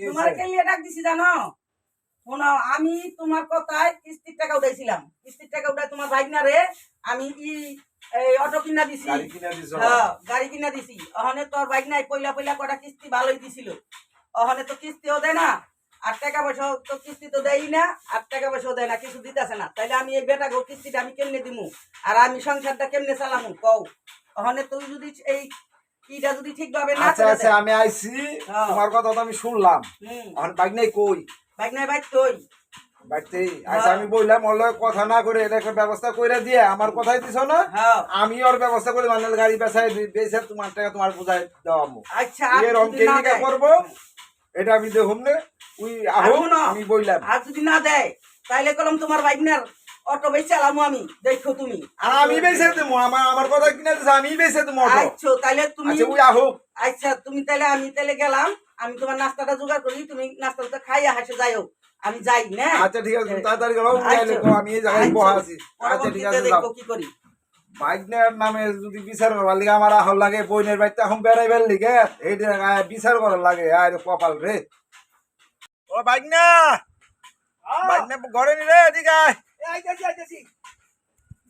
তোমার কে লিয়ে ডাক দিছি জানো? শোনো, আমি তোমার কথায় কিস্তির টাকা উঠাইছিলাম। কিস্তির টাকা উঠাই তোমার ভাইগনারে আমি অটো কিনা দিছি। হ্যাঁ, গাড়ি কিনা দিছি। ওখানে তোর ভাইগনাই পয়লা পয়লা কটা কিস্তি ভালোই দিছিল। ওখানে তো কিস্তিও দেয় না, আর টাকা পয়সাও তো কিস্তি তো দেয়ই না, আর টাকা পয়সাও দেয় না, কিছু দিতেছে না। তাইলে আমি এই বেটা গো কিস্তিটা আমি কেমনে দিমু, আর আমি সংসারটা কেমনে চালামু কও? ওখানে তুই যদি এই ইটা যদি ঠিকভাবে না আচ্ছা আচ্ছা আমি আইছি, তোমার কথা তো আমি শুনলাম। এখন বাইক নাই কই? বাইক নাই, বাইক কই? বাইকতেই আচ্ছা আমি বললাম ওর কথা না করে এটা একটা ব্যবস্থা করে দিয়ে আমার কথাই দিছো না, আমি ওর ব্যবস্থা করে মানে গাড়ি বেচাই বেচে তোমার টাকা তোমার বুঝাই দেওয়ামু। আচ্ছা এর অঙ্কের দিকে করবো এটা আমি দেখুন না, ওই আমি বললাম আর যদি না দেয় তাইলে কলম তোমার বাইকনার অটো বেচে চালামু আমি, দেখো তুমি। আর আমি বেচে দেবো, আমার কথা কিনা দিছে আমি বেচে দেবো অটো। আচ্ছা তাইলে তুমি ওই আহুক। আচ্ছা তুমি তাইলে আমি তাইলে গেলাম, আমি তোমার নাস্তাটা জোগাড় করি, তুমি নাস্তাটা খাইয়া হাসে যাইও, আমি যাই না। আচ্ছা ঠিক আছে, তাড়াতাড়ি করো, আমি এই জায়গায় বসা আছি। আচ্ছা ঠিক আছে, দেখো কি করি। বাইকনের নামে যদি বিচার করবার লিগে আমার আহল লাগে, বইনের বাড়িতে এখন বেড়াইবার লিগে এই বিচার করার লাগে। আর কপাল রে, ও বাইকনা বাইকনা ঘরে নি রে, এদিকে আয়।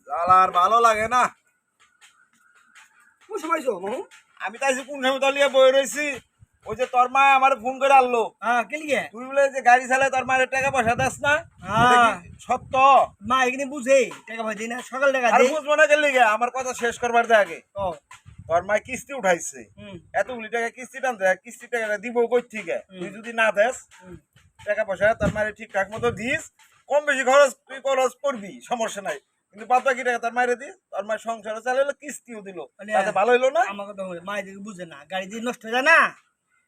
জ্বালার ভালো লাগে না। আমি তাই কোন সময় তলিয়ে বই রয়েছি, ওই যে তোর মা আমার ফোন করে আনলো। তুই বলে যে গাড়ি চালায় তোর মায়ের টাকা পয়সা দাস না, সত্য? মা এখানে বুঝে টাকা পয়সা দিই না, সকাল টাকা আর বুঝবো না গেলে আমার কথা শেষ করবার দে আগে। তোর মা কিস্তি উঠাইছে, এতগুলি টাকা কিস্তি টানতে, কিস্তি টাকাটা দিব কই থেকে? তুই যদি না দেস টাকা পয়সা তোর মায়ের ঠিকঠাক মতো দিস, কম বেশি খরচ তুই খরচ করবি, সমস্যা নাই, কিন্তু বাদ বাকি টাকা তোর মায়ের দিস। তোর মায়ের সংসারও চালাইলো, কিস্তিও দিল, তাতে ভালো হইলো না? আমার কথা মা এদিকে বুঝে না, গাড়ি যদি নষ্ট হয়ে যায় না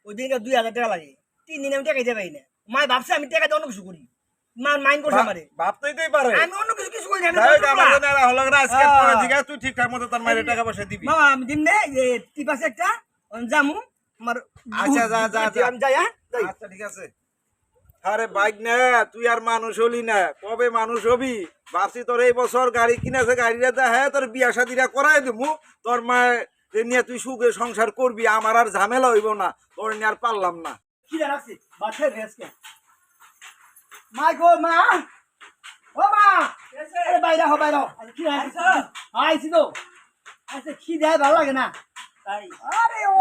ওই দিনকে 2000 টাকা লাগে, 3 দিন আমি টাকা দিতে পারি না। মা ভাবছে আমি টাকা দিয়ে অন্য কিছু করি, মা মাইন্ড করছে আমারে। ভাবতেই পারে আমি অন্য কিছু কিছু করি না। তুই ঠিকঠাক মতো তোর মায়ের টাকা পয়সা দিবি। মামা আমি দিন নে যে টিপ আছে একটা জামু আমার। আচ্ছা যা যা যা, আমি যাই। হ্যাঁ আচ্ছা ঠিক আছে। আরে বাইক না, তুই আর মানুষ হলি না, কবে মানুষ হবি? ভাবছি তোর এই বছর গাড়ি কিনেছে, গাড়িটা দা হ্যাঁ তোর বিয়া শাদিরা করাই দেবো, তোর মায়ের নিয়ে তুই সুখে সংসার করবি, আমার আর ঝামেলা হইব না, তোর নিয়ে আর পারলাম না। কি রাখছি বাচ্চার ভেসকে মা গো মা, ও মা আরে বাইরে হো বাইরে। আরে কি আইছো? আইছি তো। আচ্ছা কি দেয় ভালো লাগে না তাই। আরে ও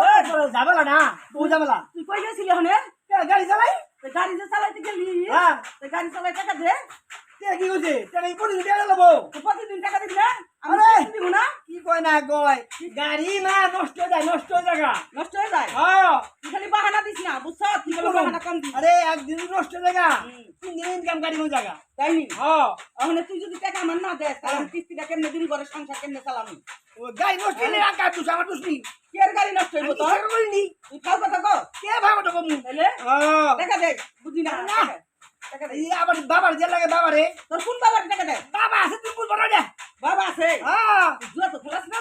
ঝামেলা না, ও ঝামেলা। তুই কই গেছিলি ওখানে? গাড়ি চালাই। গাড়ি যে চালাইতে গেলি, হ্যাঁ গাড়ি চালাই টাকা দে। কি হচ্ছে? টাকা প্রতিদিন টাকা নেবো। প্রতিদিন টাকা দিবি না? আরে দিব না। কি কয় না কয়, গাড়ি না নষ্ট হয়ে যায়, নষ্ট হয়ে জায়গা নষ্ট হয়ে যায়। হ্যাঁ তুই খালি বাহানা দিস না, বুঝছ? তুই খালি বাহানা কম দিস। আরে একদিন নষ্ট হয়ে জায়গা, 3 দিন ইনকাম গাড়ি কোন জায়গা তাই নি? হ্যাঁ ওখানে তুই যদি টাকা আমার না দেস তাহলে কিস্তিটা কেমনে দিন করে সংসার কেমনে চালামি? ও গাড়ি নষ্ট হলে আর কাজ তুই আমার দুষ্টি কে আর গাড়ি নষ্ট হইব তোর? করিনি। তুই খাও কথা কর। কে ভাবটো কমু তাইলে হ্যাঁ টাকা দে, বুঝি না। না। টাকা দে। এই আবার বাবার যে লাগে বাবারে। তোর কোন বাবার টাকা দে? বাবা আছে তুই বুঝবো না রে। বাবা আছে? হ্যাঁ তুই জুয়া তো খেলাস না?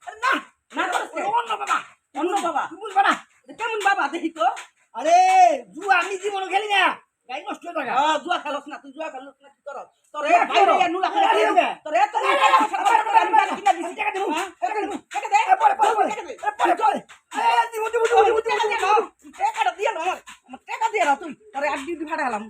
আরে না না করস কে? অন্য বাবা, অন্য বাবা? তুই বুঝবো না। এটা কেমন বাবা দেখি তো? আরে জুয়া আমি জীবনে খেলি না, গাড়ি নষ্ট হয়ে জায়গা। জুয়া খেলস না, তুই জুয়া খেলস না কি কর? তোর জুয়া ভাই খেলো। রে নুলা জুয়া খেলা খেলো। তোর এত টাকা পয়সা খরচ করে আমি গাড়ি কিনা দিছি। টাকা দেবো, টাকা দেবো। টাকা দে। পরে পরে পরে টাকা দে। পরে চল। এই দিব দিব দিব দিব টাকা দিয়ে নাও। টাকাটা দিয়ে নাও। আমার টাকা দিয়ে নাও তুই। তোর এক দিন ভাড়া হলাম।